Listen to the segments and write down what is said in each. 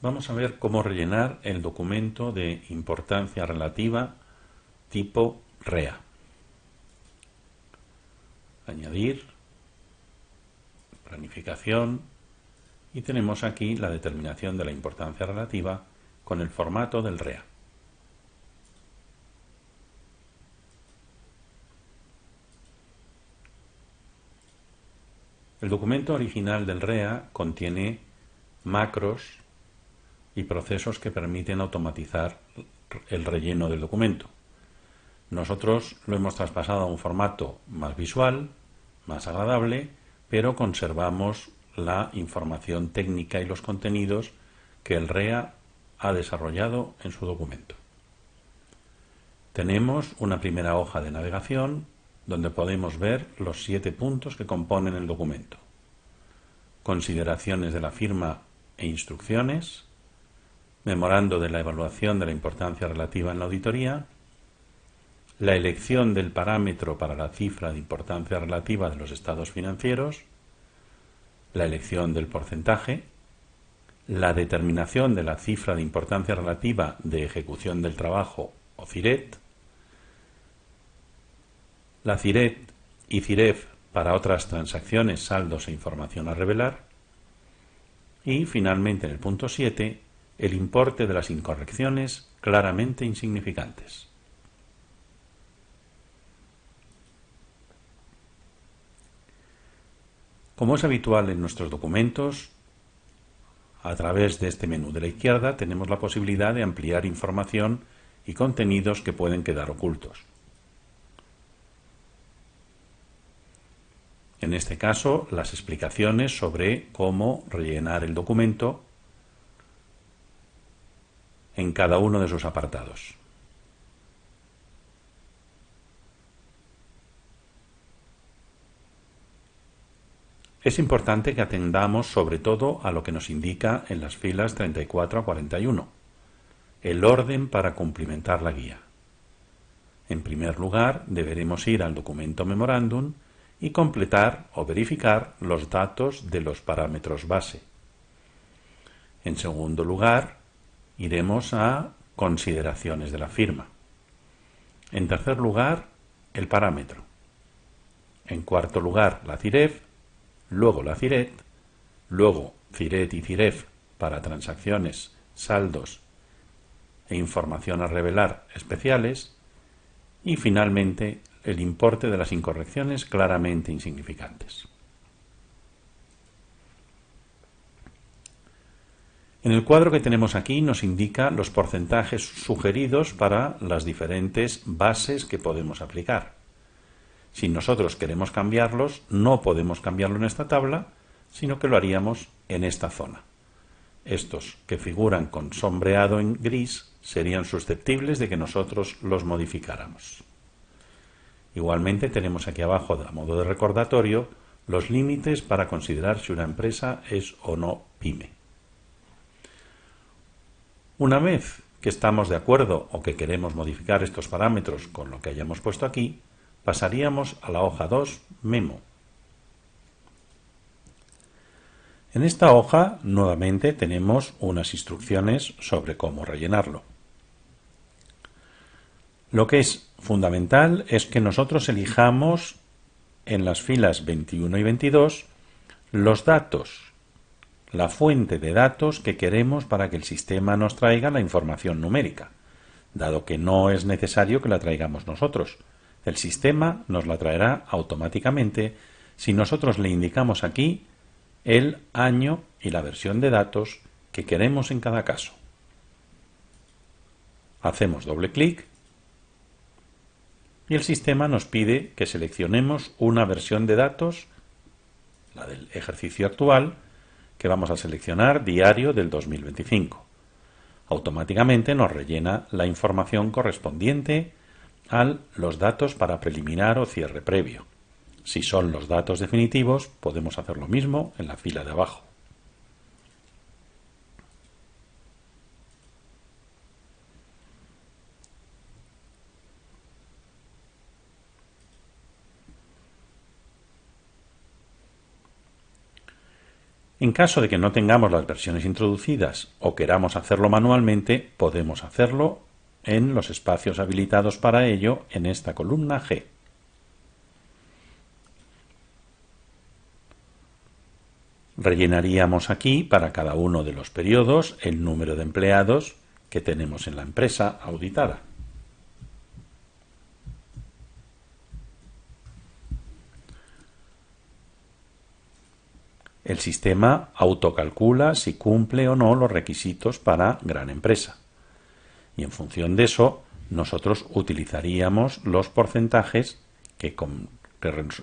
Vamos a ver cómo rellenar el documento de importancia relativa tipo REA. Añadir, planificación y tenemos aquí la determinación de la importancia relativa con el formato del REA. El documento original del REA contiene macros y procesos que permiten automatizar el relleno del documento. Nosotros lo hemos traspasado a un formato más visual, más agradable, pero conservamos la información técnica y los contenidos que el REA ha desarrollado en su documento. Tenemos una primera hoja de navegación donde podemos ver los 7 puntos que componen el documento. Consideraciones de la firma e instrucciones, memorando de la evaluación de la importancia relativa en la auditoría, la elección del parámetro para la cifra de importancia relativa de los estados financieros, la elección del porcentaje, la determinación de la cifra de importancia relativa de ejecución del trabajo o CIRET, la CIRET y CIREF para otras transacciones, saldos e información a revelar, y finalmente en el punto 7, el importe de las incorrecciones claramente insignificantes. Como es habitual en nuestros documentos, a través de este menú de la izquierda tenemos la posibilidad de ampliar información y contenidos que pueden quedar ocultos. En este caso, las explicaciones sobre cómo rellenar el documento en cada uno de sus apartados. Es importante que atendamos sobre todo a lo que nos indica en las filas 34 a 41, el orden para cumplimentar la guía. En primer lugar, deberemos ir al documento memorándum y completar o verificar los datos de los parámetros base. En segundo lugar, iremos a consideraciones de la firma. En tercer lugar, el parámetro. En cuarto lugar, la CIREF, luego la CIRET, luego CIRET y CIREF para transacciones, saldos e información a revelar especiales y finalmente el importe de las incorrecciones claramente insignificantes. En el cuadro que tenemos aquí nos indica los porcentajes sugeridos para las diferentes bases que podemos aplicar. Si nosotros queremos cambiarlos, no podemos cambiarlo en esta tabla, sino que lo haríamos en esta zona. Estos que figuran con sombreado en gris serían susceptibles de que nosotros los modificáramos. Igualmente tenemos aquí abajo, a modo de recordatorio, los límites para considerar si una empresa es o no PYME. Una vez que estamos de acuerdo o que queremos modificar estos parámetros con lo que hayamos puesto aquí, pasaríamos a la hoja 2, Memo. En esta hoja, nuevamente, tenemos unas instrucciones sobre cómo rellenarlo. Lo que es fundamental es que nosotros elijamos en las filas 21 y 22 los datos, la fuente de datos que queremos para que el sistema nos traiga la información numérica, dado que no es necesario que la traigamos nosotros. El sistema nos la traerá automáticamente si nosotros le indicamos aquí el año y la versión de datos que queremos en cada caso. Hacemos doble clic y el sistema nos pide que seleccionemos una versión de datos, la del ejercicio actual, que vamos a seleccionar diario del 2025. Automáticamente nos rellena la información correspondiente a los datos para preliminar o cierre previo. Si son los datos definitivos, podemos hacer lo mismo en la fila de abajo. En caso de que no tengamos las versiones introducidas o queramos hacerlo manualmente, podemos hacerlo en los espacios habilitados para ello en esta columna G. Rellenaríamos aquí para cada uno de los periodos el número de empleados que tenemos en la empresa auditada. El sistema autocalcula si cumple o no los requisitos para gran empresa. Y en función de eso, nosotros utilizaríamos los porcentajes que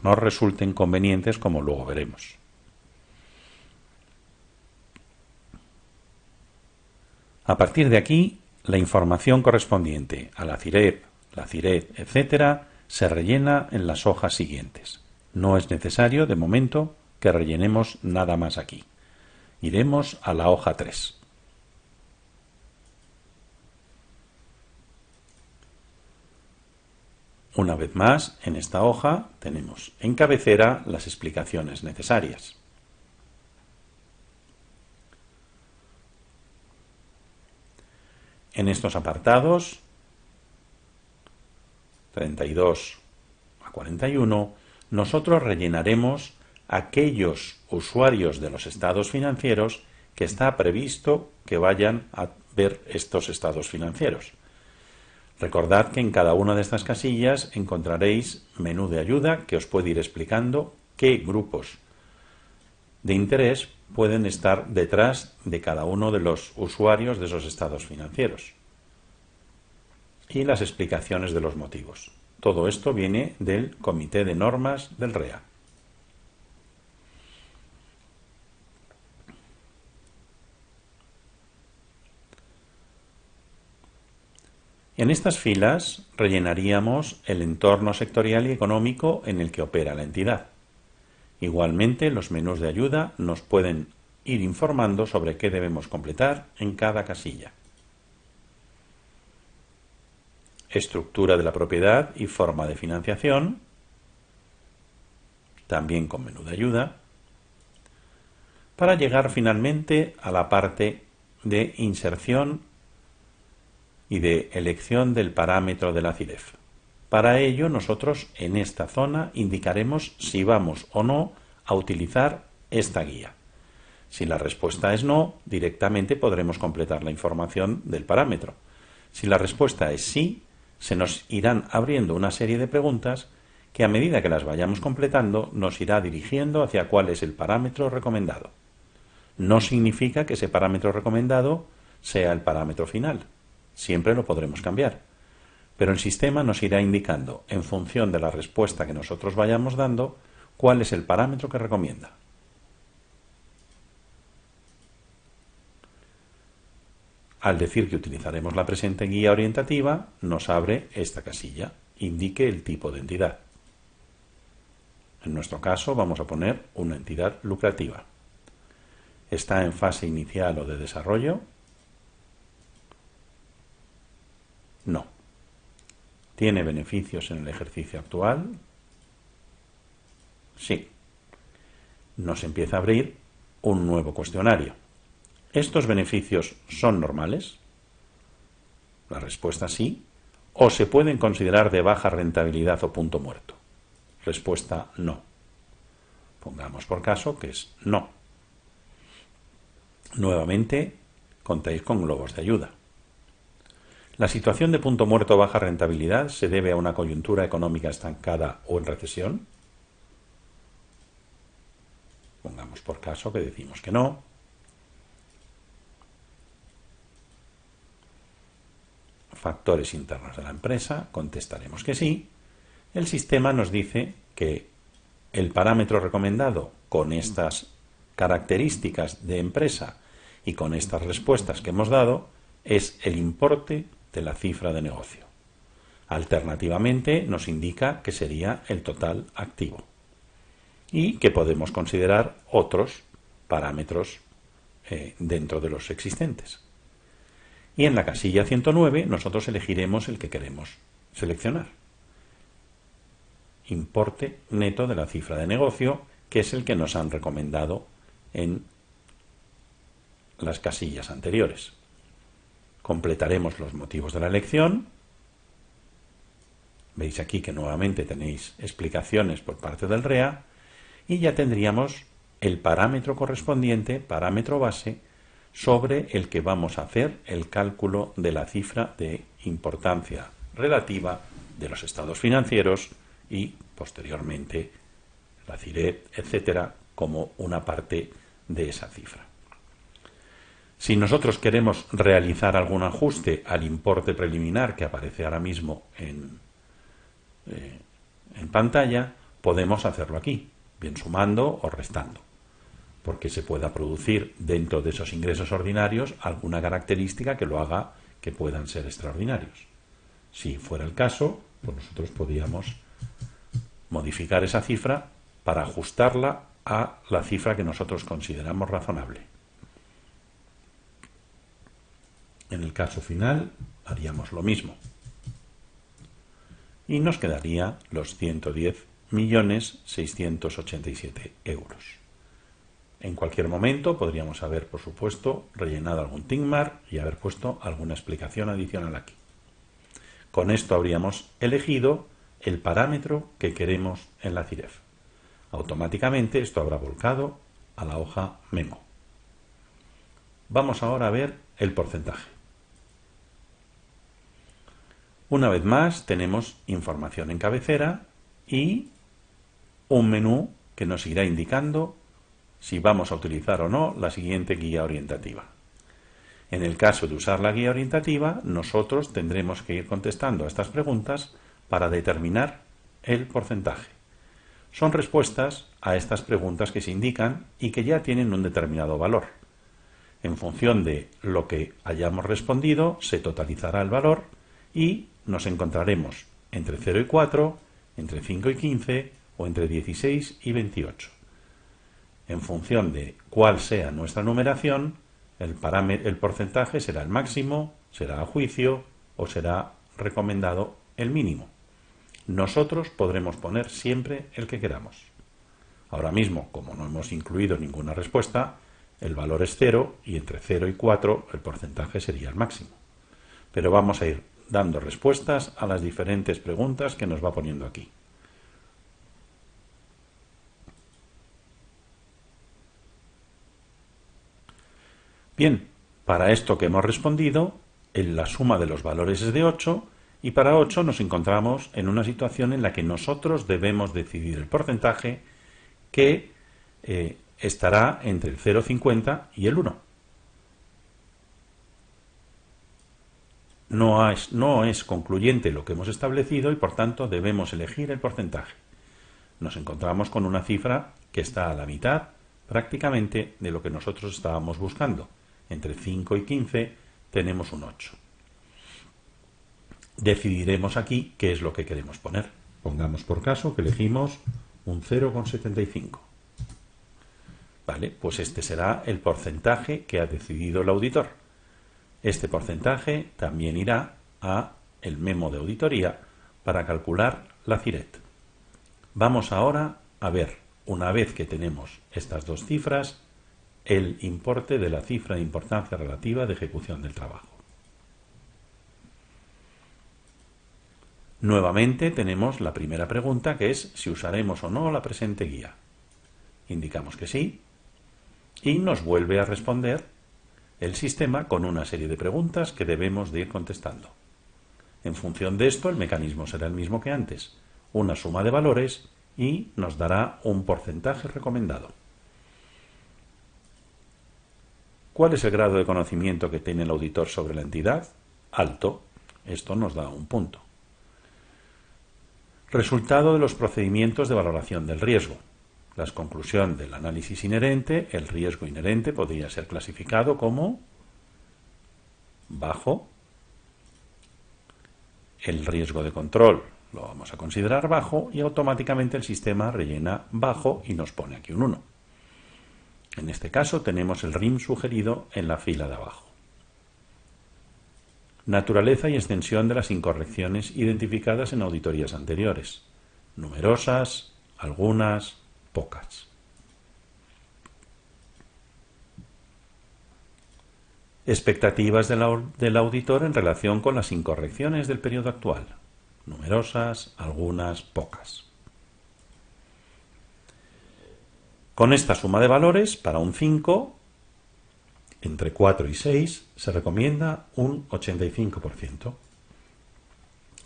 nos resulten convenientes, como luego veremos. A partir de aquí, la información correspondiente a la CIREP, etc., se rellena en las hojas siguientes. No es necesario, de momento, que rellenemos nada más aquí. Iremos a la hoja 3. Una vez más, en esta hoja tenemos en cabecera las explicaciones necesarias. En estos apartados 32 a 41, nosotros rellenaremos aquellos usuarios de los estados financieros que está previsto que vayan a ver estos estados financieros. Recordad que en cada una de estas casillas encontraréis menú de ayuda que os puede ir explicando qué grupos de interés pueden estar detrás de cada uno de los usuarios de esos estados financieros y las explicaciones de los motivos. Todo esto viene del Comité de Normas del REA. En estas filas rellenaríamos el entorno sectorial y económico en el que opera la entidad. Igualmente, los menús de ayuda nos pueden ir informando sobre qué debemos completar en cada casilla. Estructura de la propiedad y forma de financiación, también con menú de ayuda, para llegar finalmente a la parte de inserción y de elección del parámetro de la CIREF. Para ello, nosotros en esta zona indicaremos si vamos o no a utilizar esta guía. Si la respuesta es no, directamente podremos completar la información del parámetro. Si la respuesta es sí, se nos irán abriendo una serie de preguntas que a medida que las vayamos completando nos irá dirigiendo hacia cuál es el parámetro recomendado. No significa que ese parámetro recomendado sea el parámetro final. Siempre lo podremos cambiar. Pero el sistema nos irá indicando, en función de la respuesta que nosotros vayamos dando, cuál es el parámetro que recomienda. Al decir que utilizaremos la presente guía orientativa, nos abre esta casilla. Indique el tipo de entidad. En nuestro caso vamos a poner una entidad lucrativa. ¿Está en fase inicial o de desarrollo? No. ¿Tiene beneficios en el ejercicio actual? Sí. Nos empieza a abrir un nuevo cuestionario. ¿Estos beneficios son normales? La respuesta sí. ¿O se pueden considerar de baja rentabilidad o punto muerto? Respuesta no. Pongamos por caso que es no. Nuevamente, contáis con globos de ayuda. ¿La situación de punto muerto o baja rentabilidad se debe a una coyuntura económica estancada o en recesión? Pongamos por caso que decimos que no. Factores internos de la empresa, contestaremos que sí. El sistema nos dice que el parámetro recomendado con estas características de empresa y con estas respuestas que hemos dado es el importe de la cifra de negocio. Alternativamente nos indica que sería el total activo y que podemos considerar otros parámetros dentro de los existentes. Y en la casilla 109 nosotros elegiremos el que queremos seleccionar. Importe neto de la cifra de negocio, que es el que nos han recomendado en las casillas anteriores. Completaremos los motivos de la elección. Veis aquí que nuevamente tenéis explicaciones por parte del REA y ya tendríamos el parámetro correspondiente, parámetro base, sobre el que vamos a hacer el cálculo de la cifra de importancia relativa de los estados financieros y, posteriormente, la CIRET, etcétera, como una parte de esa cifra. Si nosotros queremos realizar algún ajuste al importe preliminar que aparece ahora mismo en pantalla, podemos hacerlo aquí, bien sumando o restando, porque se pueda producir dentro de esos ingresos ordinarios alguna característica que lo haga que puedan ser extraordinarios. Si fuera el caso, pues nosotros podríamos modificar esa cifra para ajustarla a la cifra que nosotros consideramos razonable. En el caso final haríamos lo mismo y nos quedaría los 110.687.000 euros. En cualquier momento podríamos haber, por supuesto, rellenado algún tickmark y haber puesto alguna explicación adicional aquí. Con esto habríamos elegido el parámetro que queremos en la CIREF. Automáticamente esto habrá volcado a la hoja Memo. Vamos ahora a ver el porcentaje. Una vez más tenemos información en cabecera y un menú que nos irá indicando si vamos a utilizar o no la siguiente guía orientativa. En el caso de usar la guía orientativa, nosotros tendremos que ir contestando a estas preguntas para determinar el porcentaje. Son respuestas a estas preguntas que se indican y que ya tienen un determinado valor. En función de lo que hayamos respondido, se totalizará el valor y nos encontraremos entre 0 y 4, entre 5 y 15 o entre 16 y 28. En función de cuál sea nuestra numeración, el porcentaje será el máximo, será a juicio o será recomendado el mínimo. Nosotros podremos poner siempre el que queramos. Ahora mismo, como no hemos incluido ninguna respuesta, el valor es 0 y entre 0 y 4 el porcentaje sería el máximo. Pero vamos a ir dando respuestas a las diferentes preguntas que nos va poniendo aquí. Bien, para esto que hemos respondido, la suma de los valores es de 8 y para 8 nos encontramos en una situación en la que nosotros debemos decidir el porcentaje que estará entre el 0,50 y el 1. No es concluyente lo que hemos establecido y por tanto debemos elegir el porcentaje. Nos encontramos con una cifra que está a la mitad prácticamente de lo que nosotros estábamos buscando. Entre 5 y 15 tenemos un 8. Decidiremos aquí qué es lo que queremos poner. Pongamos por caso que elegimos un 0,75. Vale, pues este será el porcentaje que ha decidido el auditor. Este porcentaje también irá a el memo de auditoría para calcular la CIRET. Vamos ahora a ver, una vez que tenemos estas dos cifras, el importe de la cifra de importancia relativa de ejecución del trabajo. Nuevamente tenemos la primera pregunta, que es si usaremos o no la presente guía. Indicamos que sí y nos vuelve a responder el sistema con una serie de preguntas que debemos de ir contestando. En función de esto, el mecanismo será el mismo que antes, una suma de valores y nos dará un porcentaje recomendado. ¿Cuál es el grado de conocimiento que tiene el auditor sobre la entidad? Alto. Esto nos da un punto. Resultado de los procedimientos de valoración del riesgo. La conclusión del análisis inherente, el riesgo inherente podría ser clasificado como bajo. El riesgo de control lo vamos a considerar bajo y automáticamente el sistema rellena bajo y nos pone aquí un 1. En este caso tenemos el RIM sugerido en la fila de abajo. Naturaleza y extensión de las incorrecciones identificadas en auditorías anteriores. Numerosas, algunas, pocas. Expectativas del auditor en relación con las incorrecciones del periodo actual. Numerosas, algunas, pocas. Con esta suma de valores, para un 5, entre 4 y 6, se recomienda un 85%.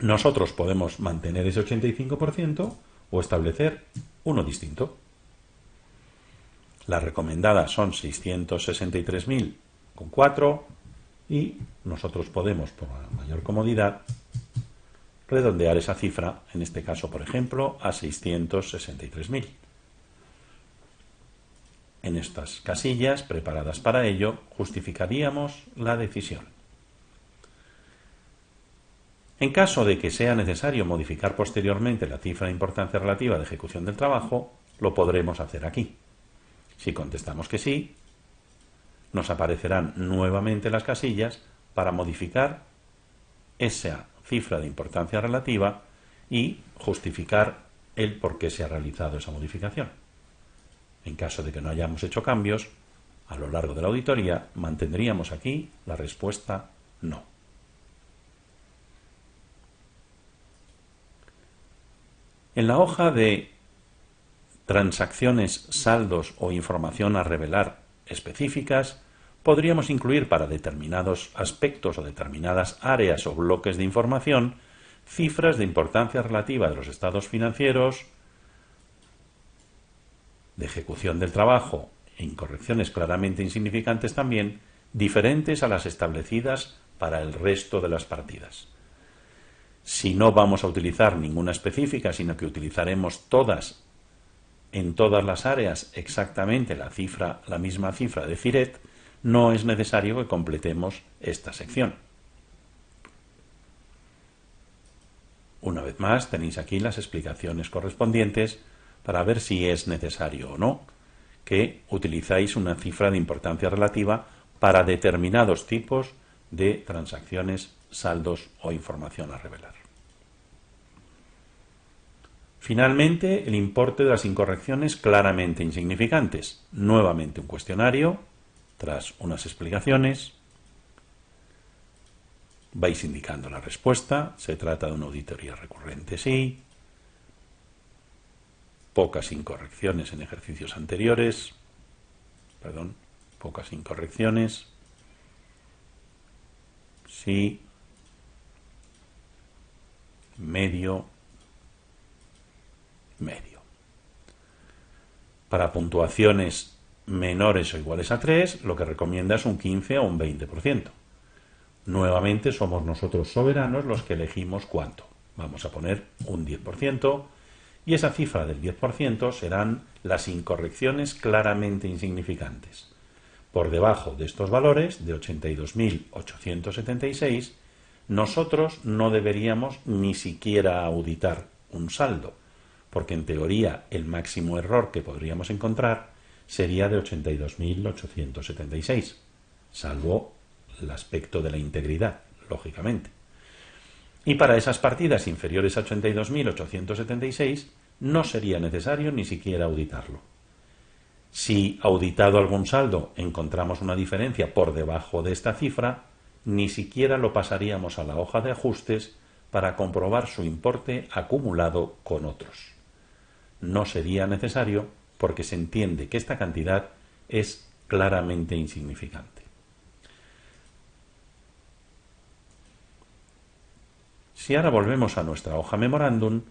Nosotros podemos mantener ese 85% o establecer uno distinto. Las recomendadas son 663.000,4 y nosotros podemos, por mayor comodidad, redondear esa cifra, en este caso, por ejemplo, a 663.000. En estas casillas preparadas para ello, justificaríamos la decisión. En caso de que sea necesario modificar posteriormente la cifra de importancia relativa de ejecución del trabajo, lo podremos hacer aquí. Si contestamos que sí, nos aparecerán nuevamente las casillas para modificar esa cifra de importancia relativa y justificar el por qué se ha realizado esa modificación. En caso de que no hayamos hecho cambios, a lo largo de la auditoría mantendríamos aquí la respuesta no. En la hoja de transacciones, saldos o información a revelar específicas, podríamos incluir para determinados aspectos o determinadas áreas o bloques de información cifras de importancia relativa de los estados financieros, de ejecución del trabajo e incorrecciones claramente insignificantes también, diferentes a las establecidas para el resto de las partidas. Si no vamos a utilizar ninguna específica, sino que utilizaremos todas, en todas las áreas, exactamente la misma cifra de FIRET, no es necesario que completemos esta sección. Una vez más, tenéis aquí las explicaciones correspondientes para ver si es necesario o no que utilizáis una cifra de importancia relativa para determinados tipos de transacciones, saldos o información a revelar. Finalmente, el importe de las incorrecciones claramente insignificantes. Nuevamente un cuestionario, tras unas explicaciones. Vais indicando la respuesta. Se trata de una auditoría recurrente, sí. Pocas incorrecciones en ejercicios anteriores. Pocas incorrecciones. Sí. Medio. Para puntuaciones menores o iguales a 3, lo que recomienda es un 15 o un 20%. Nuevamente somos nosotros soberanos los que elegimos cuánto. Vamos a poner un 10% y esa cifra del 10% serán las incorrecciones claramente insignificantes. Por debajo de estos valores, de 82.876, nosotros no deberíamos ni siquiera auditar un saldo, porque en teoría el máximo error que podríamos encontrar sería de 82.876, salvo el aspecto de la integridad, lógicamente. Y para esas partidas inferiores a 82.876 no sería necesario ni siquiera auditarlo. Si auditado algún saldo encontramos una diferencia por debajo de esta cifra, ni siquiera lo pasaríamos a la hoja de ajustes para comprobar su importe acumulado con otros. No sería necesario porque se entiende que esta cantidad es claramente insignificante. Si ahora volvemos a nuestra hoja memorándum,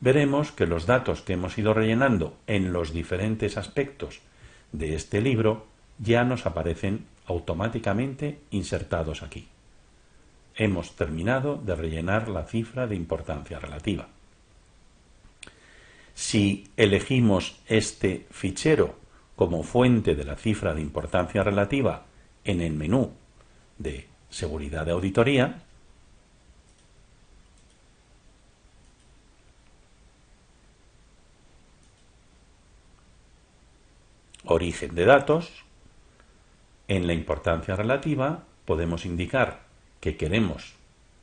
veremos que los datos que hemos ido rellenando en los diferentes aspectos de este libro ya nos aparecen automáticamente insertados aquí. Hemos terminado de rellenar la cifra de importancia relativa. Si elegimos este fichero como fuente de la cifra de importancia relativa en el menú de seguridad de auditoría, origen de datos, en la importancia relativa podemos indicar que queremos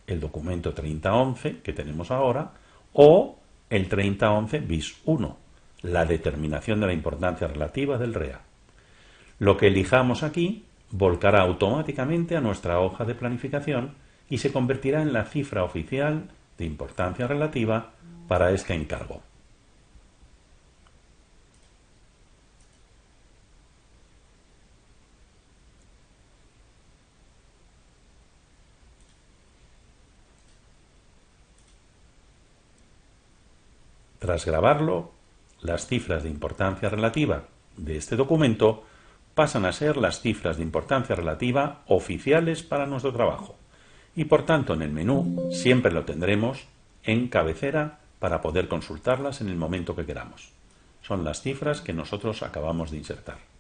el documento 3011 que tenemos ahora o el 3011 bis 1, la determinación de la importancia relativa del REA. Lo que elijamos aquí volcará automáticamente a nuestra hoja de planificación y se convertirá en la cifra oficial de importancia relativa para este encargo. Tras grabarlo, las cifras de importancia relativa de este documento pasan a ser las cifras de importancia relativa oficiales para nuestro trabajo y por tanto en el menú siempre lo tendremos en cabecera para poder consultarlas en el momento que queramos. Son las cifras que nosotros acabamos de insertar.